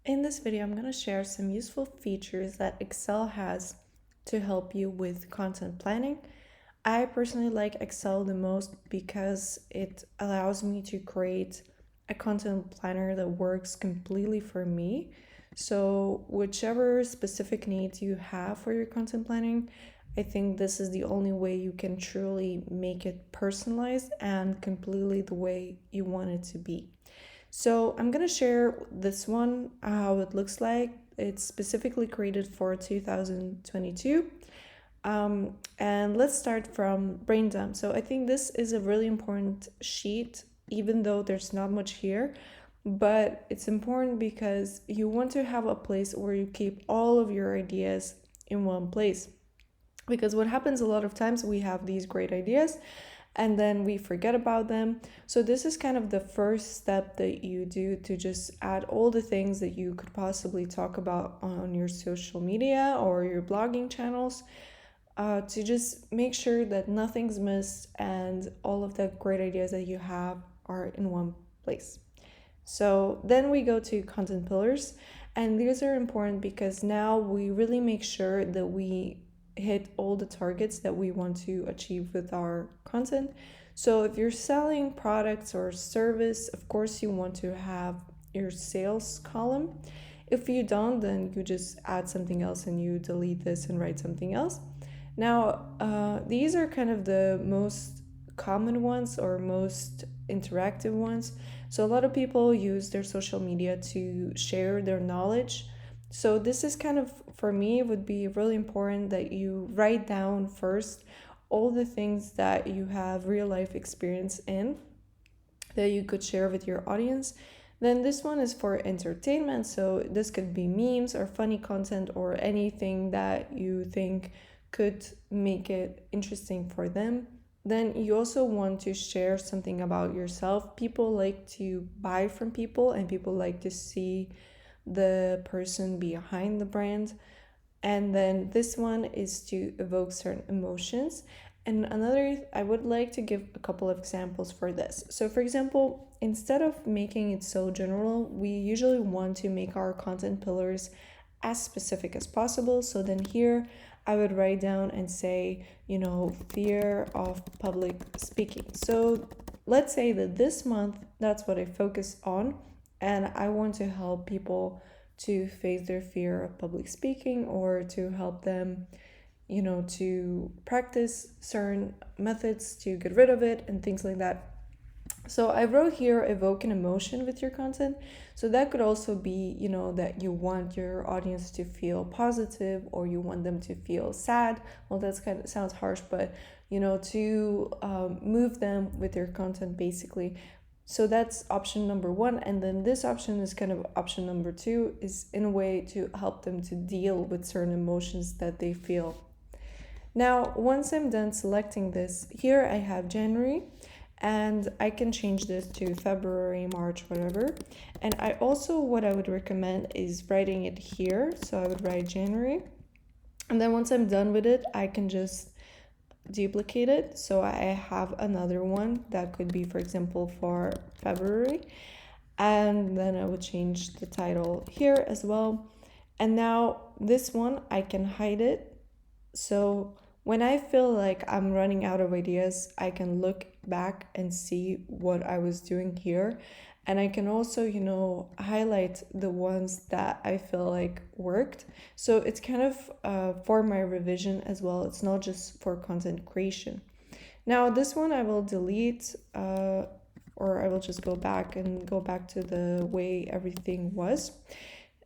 In this video, I'm going to share some useful features that Excel has to help you with content planning. I personally like Excel the most because it allows me to create a content planner that works completely for me. So, whichever specific needs you have for your content planning, I think this is the only way you can truly make it personalized and completely the way you want it to be. So I'm gonna share this one, how it looks like. It's specifically created for 2022. And let's start from brain dump. So I think this is a really important sheet, even though there's not much here, but it's important because you want to have a place where you keep all of your ideas in one place. Because what happens a lot of times, we have these great ideas and then we forget about them. So this is kind of the first step that you do to just add all the things that you could possibly talk about on your social media or your blogging channels, to just make sure that nothing's missed and all of the great ideas that you have are in one place. So then we go to content pillars, and these are important because now we really make sure that we hit all the targets that we want to achieve with our content. So if you're selling products or service, of course you want to have your sales column. If you don't, then you just add something else and you delete this and write something else. Now, these are kind of the most common ones or most interactive ones. So a lot of people use their social media to share their knowledge. So this is kind of, for me, it would be really important that you write down first all the things that you have real life experience in that you could share with your audience. Then this one is for entertainment. So this could be memes or funny content or anything that you think could make it interesting for them. Then you also want to share something about yourself. People like to buy from people and people like to see the person behind the brand. And then this one is to evoke certain emotions. And another, I would like to give a couple of examples for this. So for example, instead of making it so general, we usually want to make our content pillars as specific as possible. So then here I would write down and say, fear of public speaking. So let's say that this month, that's what I focus on. And I want to help people to face their fear of public speaking or to help them, to practice certain methods to get rid of it and things like that. So I wrote here evoke an emotion with your content. So that could also be, that you want your audience to feel positive or you want them to feel sad. Well, that's kind of sounds harsh, but to move them with your content basically. So that's option number one. And then this option is kind of option number two, is in a way to help them to deal with certain emotions that they feel. Now, once I'm done selecting this, here I have January, and I can change this to February, March, whatever. And I also, what I would recommend is writing it here. So I would write January. And then once I'm done with it, I can just duplicate it. So I have another one that could be, for example, for February. And then I would change the title here as well. And now this one, I can hide it. So when I feel like I'm running out of ideas, I can look back and see what I was doing here. And I can also, highlight the ones that I feel like worked. So it's kind of for my revision as well. It's not just for content creation. Now, this one I will delete, or I will just go back to the way everything was.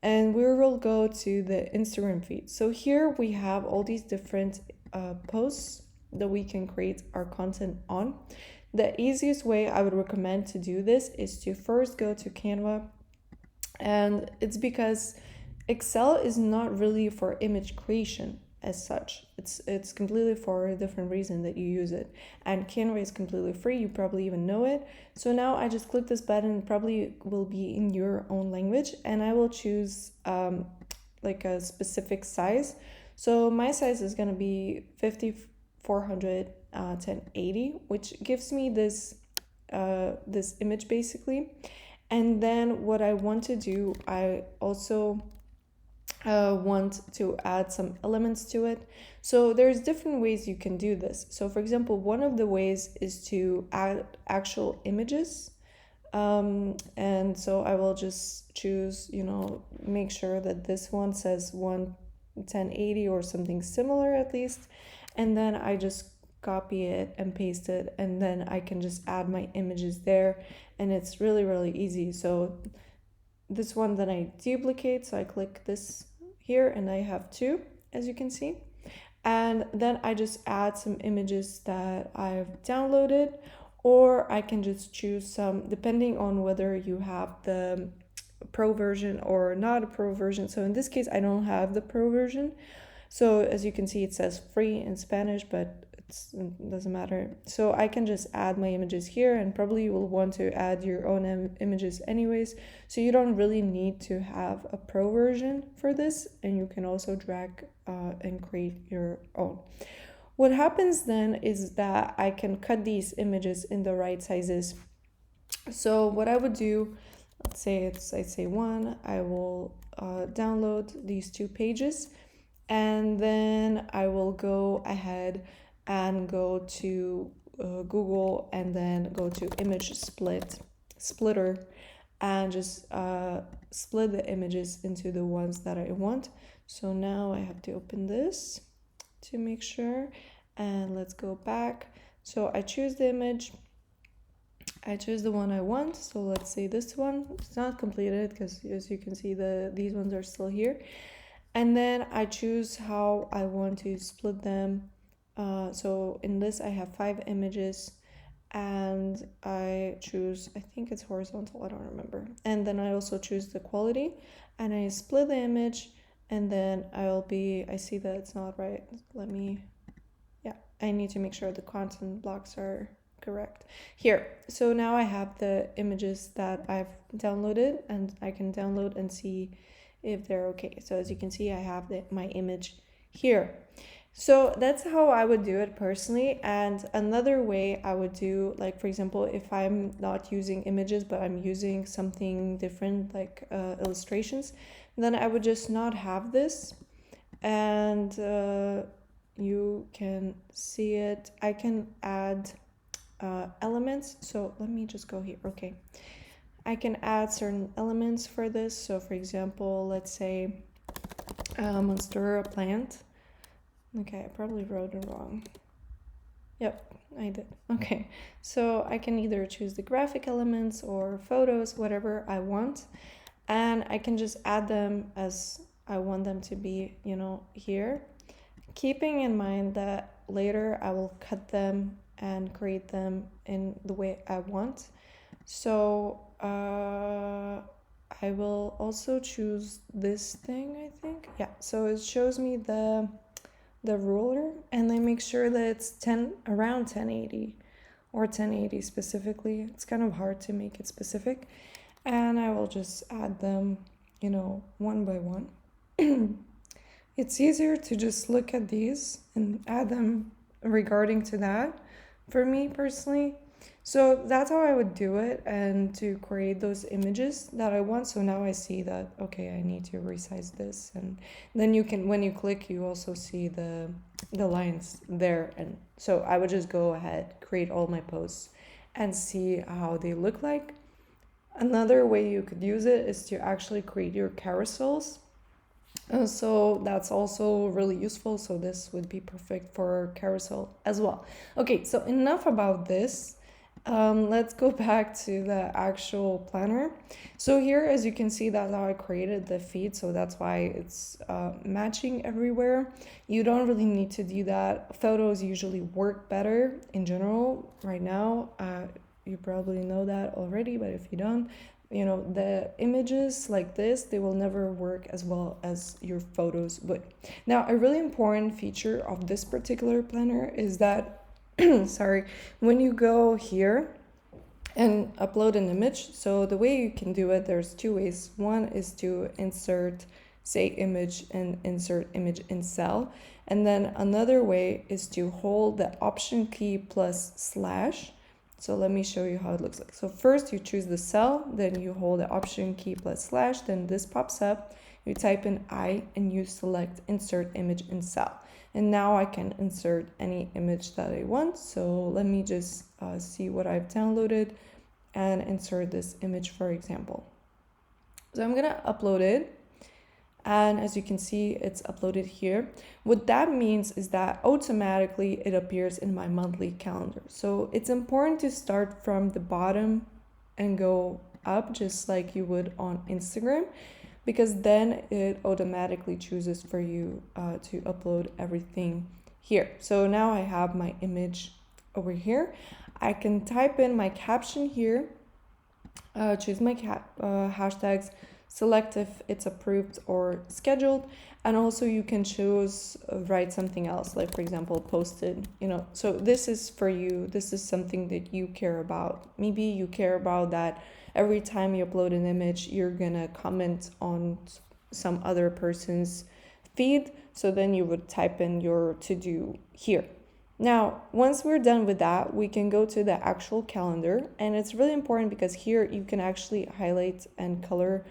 And we will go to the Instagram feed. So here we have all these different posts that we can create our content on. The easiest way I would recommend to do this is to first go to Canva. And it's because Excel is not really for image creation as such. It's completely for a different reason that you use it. And Canva is completely free. You probably even know it. So now I just click this button. It probably will be in your own language. And I will choose like a specific size. So my size is going to be 5400 1080, which gives me this image basically. And then what I want to do, I also want to add some elements to it. So there's different ways you can do this. So for example, one of the ways is to add actual images. And so I will just choose, make sure that this one says 1080 or something similar at least. And then I just copy it and paste it, and then I can just add my images there, and it's really, really easy. So this one that I duplicate, so I click this here and I have two, as you can see. And then I just add some images that I've downloaded, or I can just choose some depending on whether you have the pro version or not a pro version. So in this case, I don't have the pro version. So as you can see, it says free in Spanish, but it doesn't matter. So I can just add my images here, and probably you will want to add your own images anyways. So you don't really need to have a pro version for this, and you can also drag and create your own. What happens then is that I can cut these images in the right sizes. So what I would do, let's say I say one, I will download these 2 pages, and then I will go ahead and go to Google, and then go to image splitter, and just split the images into the ones that I want. So now I have to open this to make sure, and let's go back. So I choose the image, I choose the one I want. So let's say this one. It's not completed because as you can see, these ones are still here. And then I choose how I want to split them. So in this I have 5 images, and I choose, I think it's horizontal, I don't remember. And then I also choose the quality, and I split the image, and then I see that it's not right. I need to make sure the content blocks are correct here. So now I have the images that I've downloaded, and I can download and see if they're okay. So as you can see, I have my image here. So that's how I would do it personally. And another way I would do, like for example, if I'm not using images but I'm using something different, like illustrations, then I would just not have this, and you can see it. I can add elements. So let me just go here. Okay, I can add certain elements for this. So for example, let's say monstera plant. Okay, I probably wrote it wrong. Yep, I did. Okay, so I can either choose the graphic elements or photos, whatever I want, and I can just add them as I want them to be, here, keeping in mind that later I will cut them and create them in the way I want. So I will also choose this thing, I think. Yeah, so it shows me the ruler, and I make sure that it's around 1080 or 1080 specifically. It's kind of hard to make it specific, and I will just add them, one by one. It's easier to just look at these and add them regarding to that for me personally. So that's how I would do it, and to create those images that I want. So now I see that, okay, I need to resize this, and then you can, when you click, you also see the lines there. And so I would just go ahead, create all my posts, and see how they look like. Another way you could use it is to actually create your carousels. So that's also really useful. So this would be perfect for carousel as well. Okay, so enough about this. Let's go back to the actual planner. So here, as you can see, that's how I created the feed. So that's why it's matching everywhere. You don't really need to do that. Photos usually work better in general right now. You probably know that already, but if you don't, the images like this, they will never work as well as your photos would. Now, a really important feature of this particular planner is that sorry, when you go here and upload an image, so the way you can do it, there's 2 ways. One is to insert, say, image, and insert image in cell. And then another way is to hold the option key plus slash. So let me show you how it looks like. So first you choose the cell, then you hold the option key plus slash, then this pops up. You type in I and you select insert image in cell. And now I can insert any image that I want. So let me just see what I've downloaded and insert this image, for example. So I'm gonna upload it. And as you can see, it's uploaded here. What that means is that automatically it appears in my monthly calendar. So it's important to start from the bottom and go up, just like you would on Instagram, because then it automatically chooses for you to upload everything here. So now I have my image over here. I can type in my caption here, choose my hashtags, select if it's approved or scheduled, and also you can choose write something else, like for example posted, so this is for you. This is something that you care about. Maybe you care about that every time you upload an image you're gonna comment on some other person's feed, so then you would type in your to-do here. Now, once we're done with that, we can go to the actual calendar, and it's really important because here you can actually highlight and color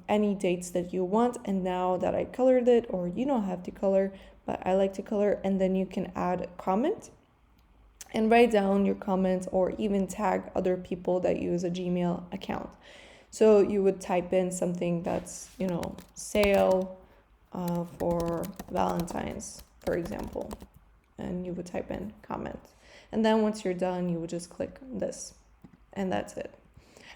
any dates that you want. And now that I colored it, or you don't have to color, but I like to color, and then you can add a comment and write down your comments, or even tag other people that use a Gmail account. So you would type in something that's, sale for Valentine's, for example, and you would type in comment. And then once you're done, you would just click this, and that's it.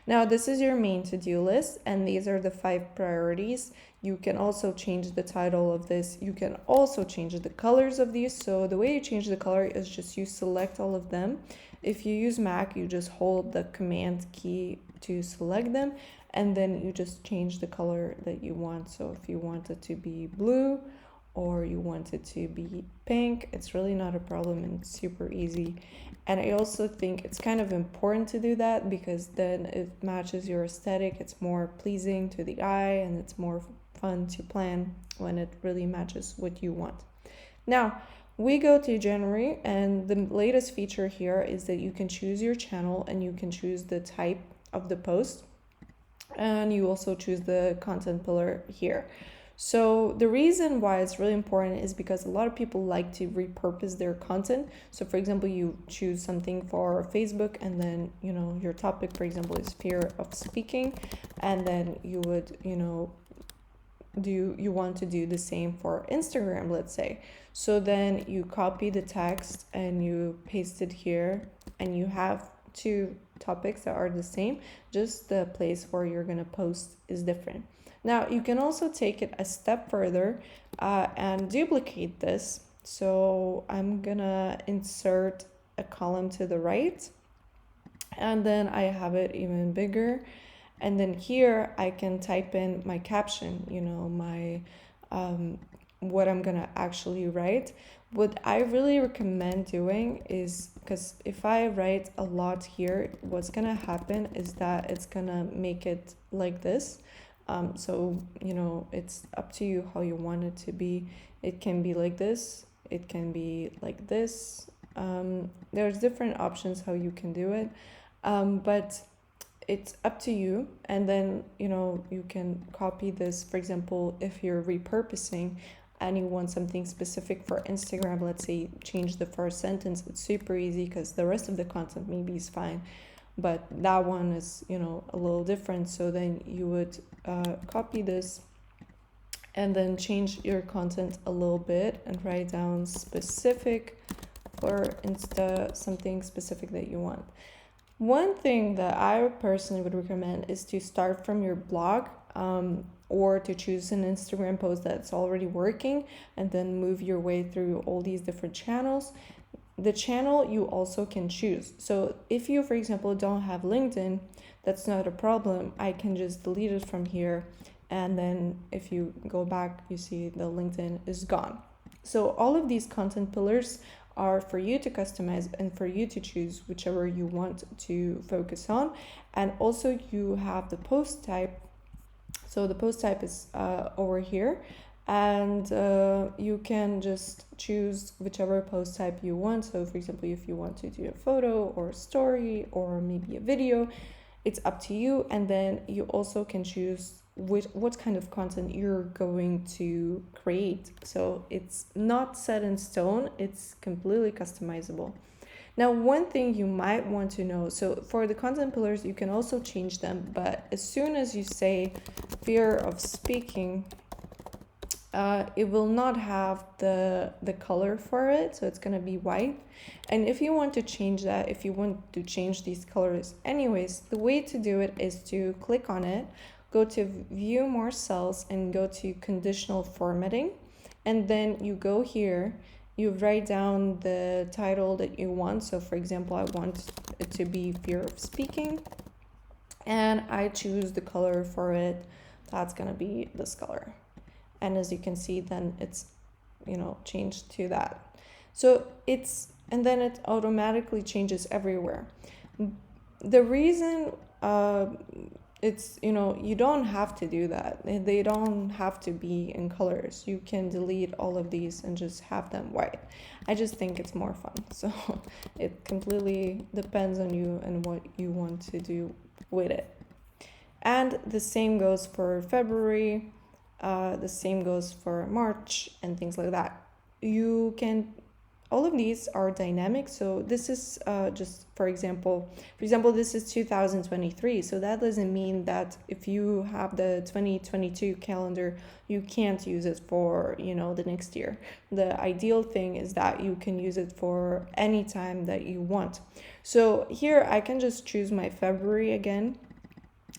Now, this is your main to-do list, and these are the 5 priorities. You can also change the title of this. You can also change the colors of these. So the way you change the color is just you select all of them. If you use Mac, you just hold the command key to select them, and then you just change the color that you want. So if you want it to be blue or you want it to be pink, it's really not a problem and it's super easy. And I also think it's kind of important to do that because then it matches your aesthetic. It's more pleasing to the eye and it's more fun to plan when it really matches what you want. Now, we go to January, and the latest feature here is that you can choose your channel and you can choose the type of the post, and you also choose the content pillar here. So the reason why it's really important is because a lot of people like to repurpose their content. So for example, you choose something for Facebook, and then, your topic, for example, is fear of speaking. And then you would, you want to do the same for Instagram, let's say. So then you copy the text and you paste it here, and you have 2 topics that are the same, just the place where you're going to post is different. Now, you can also take it a step further and duplicate this. So I'm gonna insert a column to the right, and then I have it even bigger. And then here I can type in my caption, my what I'm gonna actually write. What I really recommend doing is, because if I write a lot here, what's gonna happen is that it's gonna make it like this. So, it's up to you how you want it to be. It can be like this. It can be like this. There's different options how you can do it. But it's up to you. And then, you can copy this. For example, if you're repurposing and you want something specific for Instagram, let's say change the first sentence, it's super easy because the rest of the content maybe is fine. But that one is, a little different. So then you would copy this and then change your content a little bit and write down specific for Insta, something specific that you want. One thing that I personally would recommend is to start from your blog, or to choose an Instagram post that's already working and then move your way through all these different channels. The channel you also can choose. So if you, for example, don't have LinkedIn, that's not a problem. I can just delete it from here. And then if you go back, you see the LinkedIn is gone. So all of these content pillars are for you to customize and for you to choose whichever you want to focus on. And also you have the post type. So the post type is over here. and you can just choose whichever post type you want. So for example, if you want to do a photo or a story or maybe a video, it's up to you. And then you also can choose what kind of content you're going to create. So it's not set in stone, it's completely customizable. Now, one thing you might want to know, so for the content pillars, you can also change them, but as soon as you say fear of speaking, it will not have the color for it, so it's going to be white. And if you want to change that, if you want to change these colors anyways, the way to do it is to click on it, go to view more cells, and go to conditional formatting, and then you go here, you write down the title that you want. So for example, I want it to be fear of speaking, and I choose the color for it. That's going to be this color. And as you can see, then it's, changed to that. So and then it automatically changes everywhere. The reason it's, you don't have to do that. They don't have to be in colors. You can delete all of these and just have them white. I just think it's more fun. So it completely depends on you and what you want to do with it. And the same goes for February. The same goes for March and things like that. All of these are dynamic. So this is just, for example, this is 2023. So that doesn't mean that if you have the 2022 calendar, you can't use it for, the next year. The ideal thing is that you can use it for any time that you want. So here I can just choose my February again,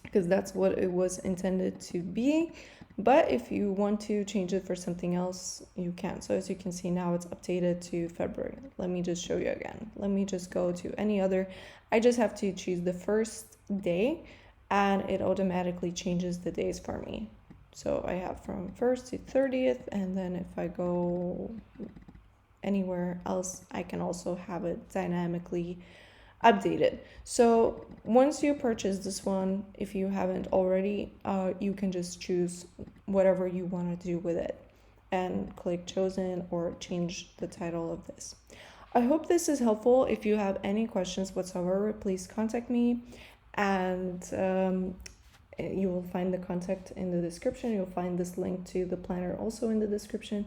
because that's what it was intended to be. But if you want to change it for something else, you can. So as you can see now, it's updated to February. Let me just show you again. Let me just go to any other. I just have to choose the first day, and it automatically changes the days for me. So I have from 1st to 30th, and then if I go anywhere else, I can also have it dynamically updated. So once you purchase this one, if you haven't already, you can just choose whatever you want to do with it and click chosen or change the title of this. I hope this is helpful. If you have any questions whatsoever, please contact me, and you will find the contact in the description. You'll find this link to the planner also in the description.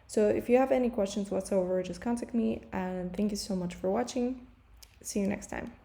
So if you have any questions whatsoever, just contact me, and thank you so much for watching. See you next time.